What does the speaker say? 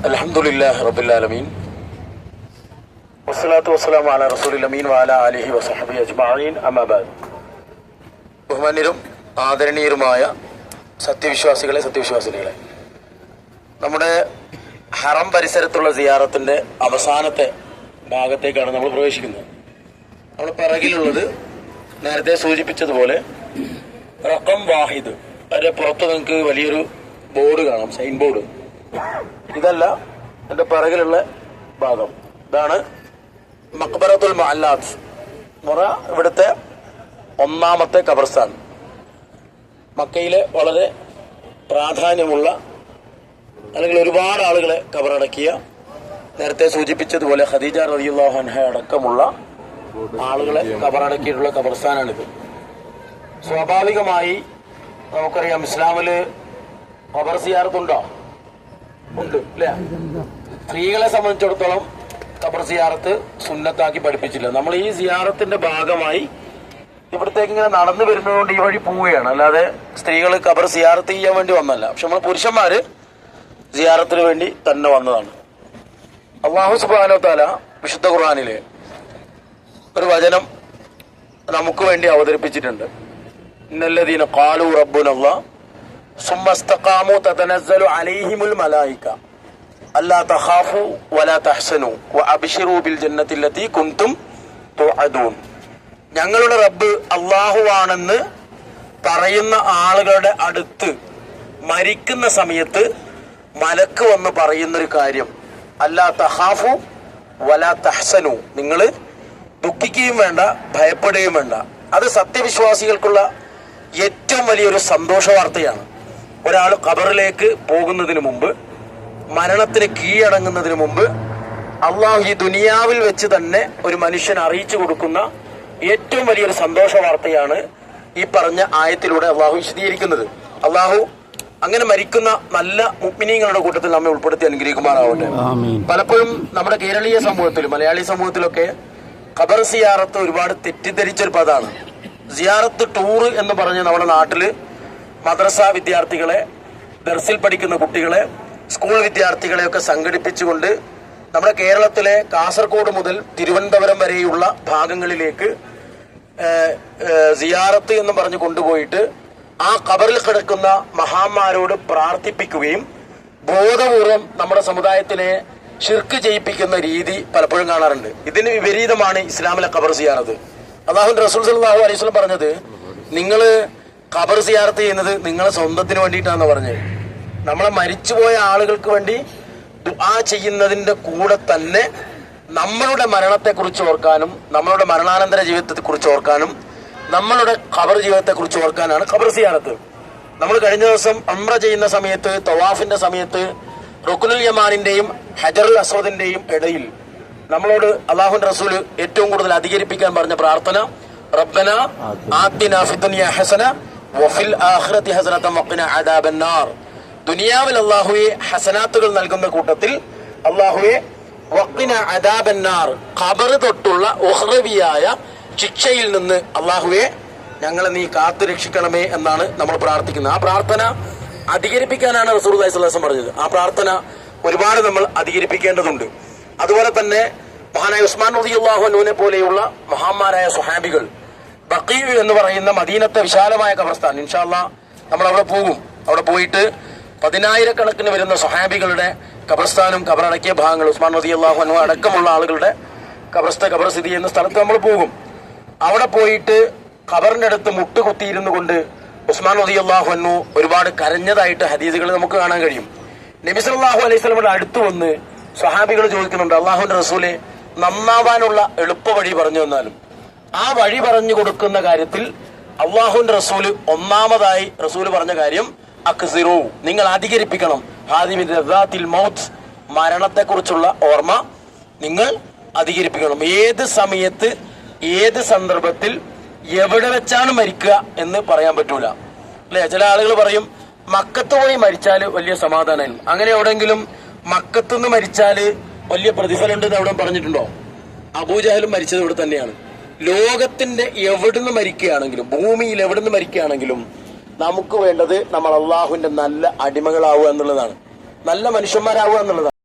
അൽഹംദുലില്ലാഹി റബ്ബിൽ ആലമീൻ വസ്സലാത്തു വസ്സലാമു അലാ റസൂലിൽ അമീൻ വഅലാ ആലിഹി വസഹ്ബിഹി അജ്മഈൻ അമ്മാ ബഅദ്. ബഹുമാന്യരും ആദരണീയരുമായ സത്യവിശ്വാസികളെ, നമ്മുടെ ഹറം പരിസരത്തുള്ള സിയാറത്തിന്റെ അവസാനത്തെ ഭാഗത്തേക്കാണ് നമ്മൾ പ്രവേശിക്കുന്നത്. നമ്മുടെ പിറകിലുള്ളത് നേരത്തെ സൂചിപ്പിച്ചതുപോലെ റഖം വാഹിദ്, അതിന്റെ പുറത്ത് നിങ്ങൾക്ക് വലിയൊരു ബോർഡ് കാണാം, സൈൻ ബോർഡ്. ഇതല്ല എന്റെ പിറകിലുള്ള ഭാഗം. ഇതാണ് മഖ്ബറത്തുൽ മുഅല്ലാത്ത്, ഇവിടുത്തെ ഒന്നാമത്തെ ഖബർസ്ഥാൻ. മക്കയിലെ വളരെ പ്രാധാന്യമുള്ള, അല്ലെങ്കിൽ ഒരുപാട് ആളുകളെ ഖബറടക്കിയ, നേരത്തെ സൂചിപ്പിച്ചതുപോലെ ഖദീജ റളിയല്ലാഹു അൻഹ അടക്കമുള്ള ആളുകളെ ഖബറടക്കിയിട്ടുള്ള ഖബർസ്ഥാനാണിത്. സ്വാഭാവികമായി നമുക്കറിയാം, ഇസ്ലാമില് ഖബർ സിയാറത്തുണ്ടോ? ഉണ്ട് അല്ലേ? സ്ത്രീകളെ സംബന്ധിച്ചിടത്തോളം ഖബർ സിയാറത്ത് സുന്നത്താക്കി പഠിപ്പിച്ചില്ല. നമ്മൾ ഈ സിയാറത്തിന്റെ ഭാഗമായി ഇവിടത്തേക്ക് ഇങ്ങനെ നടന്നു വരുന്നതുകൊണ്ട് ഈ വഴി പോവുകയാണ്, അല്ലാതെ സ്ത്രീകൾ ഖബർ സിയാറത്ത് ചെയ്യാൻ വേണ്ടി വന്നല്ല. പക്ഷെ നമ്മൾ പുരുഷന്മാര് സിയാറത്തിന് വേണ്ടി തന്നെ വന്നതാണ്. അല്ലാഹു സുബ്ഹാനഹു വ തആല വിശുദ്ധ ഖുർആനിലെ ഒരു വചനം നമുക്ക് വേണ്ടി അവതരിപ്പിച്ചിട്ടുണ്ട്. ഇന്നല്ലദീന ഖാലൂ റബ്ബുനല്ലാഹ് സുമ്മ ഇസ്തഖാമൂ തതനസ്സലു അലൈഹിമുൽ മലായിക അല്ലാ തഖാഫു വലാ തഹ്സനു വഅബ്ശിറൂ ബിൽ ജന്നത്തി ലത്തി കുൻതും തുഅദൂൻ. ഞങ്ങളുടെ റബ്ബ് അല്ലാഹുവാണെന്ന് പറയുന്ന ആളുകളുടെ അടുത്ത് മരിക്കുന്ന സമയത്ത് മലക്ക് വന്ന് പറയുന്നൊരു കാര്യം, അല്ലാ തഖാഫു വലാ തഹ്സനു, നിങ്ങൾ ദുഃഖിക്കുകയും വേണ്ട, ഭയപ്പെടുകയും വേണ്ട. അത് സത്യവിശ്വാസികൾക്കുള്ള ഏറ്റവും വലിയൊരു സന്തോഷ വാർത്തയാണ്. ഒരാൾ ഖബറിലേക്ക് പോകുന്നതിന് മുമ്പ്, മരണത്തിന് കീഴടങ്ങുന്നതിന് മുമ്പ് അള്ളാഹു ഈ ദുനിയാവിൽ വെച്ച് തന്നെ ഒരു മനുഷ്യൻ അറിയിച്ചു കൊടുക്കുന്ന ഏറ്റവും വലിയൊരു സന്തോഷ വാർത്തയാണ് ഈ പറഞ്ഞ ആയത്തിലൂടെ അള്ളാഹു വിശദീകരിക്കുന്നത്. അള്ളാഹു അങ്ങനെ മരിക്കുന്ന നല്ല മുഅ്മിനീങ്ങളുടെ കൂട്ടത്തിൽ നമ്മെ ഉൾപ്പെടുത്തി അനുഗ്രഹിക്കുമാറാവട്ടെ. പലപ്പോഴും നമ്മുടെ കേരളീയ സമൂഹത്തിൽ, മലയാളി സമൂഹത്തിലൊക്കെ ഖബർ സിയാറത്ത് ഒരുപാട് തെറ്റിദ്ധരിച്ചൊരു പദമാണ്. സിയാറത്ത് ടൂർ എന്ന് പറഞ്ഞ് നമ്മുടെ നാട്ടില് മദ്രസ വിദ്യാർത്ഥികളെ, ദർസിൽ പഠിക്കുന്ന കുട്ടികളെ, സ്കൂൾ വിദ്യാർത്ഥികളെയൊക്കെ സംഘടിപ്പിച്ചുകൊണ്ട് നമ്മുടെ കേരളത്തിലെ കാസർഗോഡ് മുതൽ തിരുവനന്തപുരം വരെയുള്ള ഭാഗങ്ങളിലേക്ക് സിയാറത്ത് എന്ന് പറഞ്ഞ് കൊണ്ടുപോയിട്ട് ആ ഖബറിൽ കിടക്കുന്ന മഹാന്മാരോട് പ്രാർത്ഥിപ്പിക്കുകയും ബോധപൂർവം നമ്മുടെ സമുദായത്തിനെ ശിർക്ക് ചെയ്യിപ്പിക്കുന്ന രീതി പലപ്പോഴും കാണാറുണ്ട്. ഇതിന് വിപരീതമാണ് ഇസ്ലാമിലെ ഖബർ സിയാറത്ത്. അല്ലാഹുവിന്റെ റസൂൽ സല്ലല്ലാഹു അലൈഹി വസല്ലം പറഞ്ഞത്, നിങ്ങള് ഖബർ സിയാറത്ത് ചെയ്യുന്നത് നിങ്ങളെ സ്വന്തത്തിന് വേണ്ടിയിട്ടാണെന്ന് പറഞ്ഞത്. നമ്മളെ മരിച്ചുപോയ ആളുകൾക്ക് വേണ്ടി ദുആ ചെയ്യുന്നതിന്റെ കൂടെ തന്നെ നമ്മളുടെ മരണത്തെക്കുറിച്ച് ഓർക്കാനും, നമ്മളുടെ മരണാനന്തര ജീവിതത്തെക്കുറിച്ച് ഓർക്കാനും, നമ്മളുടെ ഖബർ ജീവിതത്തെക്കുറിച്ച് ഓർക്കാനാണ് ഖബർ സിയാറത്ത്. നമ്മൾ കഴിഞ്ഞ ദിവസം ഉംറ ചെയ്യുന്ന സമയത്ത്, തവാഫിന്റെ സമയത്ത്, റുക്നുൽ യമാനിന്റെയും ഹജറുൽ അസ്വദിന്റെയും ഇടയിൽ നമ്മളോട് അല്ലാഹുവിന്റെ റസൂൽ ഏറ്റവും കൂടുതൽ അധികരിപ്പിക്കാൻ പറഞ്ഞ പ്രാർത്ഥന, റബ്ബന ആതിനാ ഫിദ്ദുനിയ ഹസന വഫിൽ ആഖിറതി ഹസനത വഖിനാ അദാബന്നാർ. ദുനിയാവിൽ അല്ലാഹുവേ ഹസനാത്തുകൾ നൽകുന്ന കൂട്ടത്തിൽ അല്ലാഹുവേ വഖിനാ അദാബന്നാർ, ഖബർ തൊട്ടുള്ള ഉഖ്റവിയായ ശിക്ഷയിൽ നിന്ന് അല്ലാഹുവേ ഞങ്ങളെ നീ കാത്തു രക്ഷിക്കണമേ എന്നാണ് നമ്മൾ പ്രാർത്ഥിക്കുന്നത്. ആ പ്രാർത്ഥന അധികരിപ്പിക്കാനാണ് റസൂലുള്ളാഹി സ്വല്ലല്ലാഹു അലൈഹി വസല്ലം പറഞ്ഞത്. ആ പ്രാർത്ഥന ഒരുപാട് നമ്മൾ അധികരിപ്പിക്കേണ്ടതുണ്ട്. അതുപോലെ തന്നെ മഹാനായ ഉസ്മാൻ റളിയല്ലാഹു അൻഹുവിനെ പോലെയുള്ള മഹാന്മാരായ സ്വഹാബികൾ, ബഖീ എന്ന് പറയുന്ന മദീനത്തെ വിശാലമായ ഖബർസ്ഥാൻ, ഇൻഷാ അല്ലാഹ് നമ്മൾ അവിടെ പോകും. അവിടെ പോയിട്ട് 10,000 വരുന്ന സ്വഹാബികളുടെ ഖബർസ്ഥാനും ഖബറടക്കിയ ഭാഗങ്ങൾ, ഉസ്മാൻ റളിയല്ലാഹു അൻഹു അടക്കമുള്ള ആളുകളുടെ ഖബർ സ്ഥിതി ചെയ്യുന്ന സ്ഥലത്ത് നമ്മൾ പോകും. അവിടെ പോയിട്ട് ഖബറിന്റെ അടുത്ത് മുട്ടുകുത്തിയിരുന്നു കൊണ്ട് ഉസ്മാൻ റളിയല്ലാഹു അൻഹു ഒരുപാട് കരഞ്ഞതായിട്ട് ഹദീസുകൾ നമുക്ക് കാണാൻ കഴിയും. നബി സല്ലല്ലാഹു അലൈഹി വസല്ലമയുടെ അടുത്ത് വന്ന് സ്വഹാബികൾ ചോദിക്കുന്നുണ്ട്, അല്ലാഹുവിന്റെ റസൂലെ, നന്നാവാനുള്ള എളുപ്പ വഴി പറഞ്ഞു തന്നാലും. ആ വഴി പറഞ്ഞു കൊടുക്കുന്ന കാര്യത്തിൽ അല്ലാഹുവിന്റെ റസൂല് ഒന്നാമതായി റസൂല് പറഞ്ഞ കാര്യം, അക്സിറു, നിങ്ങൾ അധികരിപ്പിക്കണം, ഹാദിമി ലദ്ദാത്തിൽ മൗത്ത്, മരണത്തെക്കുറിച്ചുള്ള ഓർമ്മ നിങ്ങൾ അധികരിപ്പിക്കണം. ഏത് സമയത്ത്, ഏത് സന്ദർഭത്തിൽ, എവിടെ വെച്ചാണ് മരിക്കുക എന്ന് പറയാൻ പറ്റൂല അല്ലെ? ചില ആളുകൾ പറയും മക്കത്ത് പോയി മരിച്ചാല് വലിയ സമാധാനം. അങ്ങനെ എവിടെങ്കിലും മക്കത്തുനിന്ന് മരിച്ചാല് വലിയ പ്രതിഫലം ഉണ്ടെന്ന് അവിടെ പറഞ്ഞിട്ടുണ്ടോ? അബൂജഹലും മരിച്ചത് ഇവിടെ തന്നെയാണ്. ലോകത്തിന്റെ എവിടുന്ന് മരിക്കുകയാണെങ്കിലും, ഭൂമിയിൽ എവിടുന്ന് മരിക്കുകയാണെങ്കിലും നമുക്ക് വേണ്ടത് നമ്മൾ അള്ളാഹുവിന്റെ നല്ല അടിമകളാവുക എന്നുള്ളതാണ്, നല്ല മനുഷ്യന്മാരാവുക എന്നുള്ളതാണ്.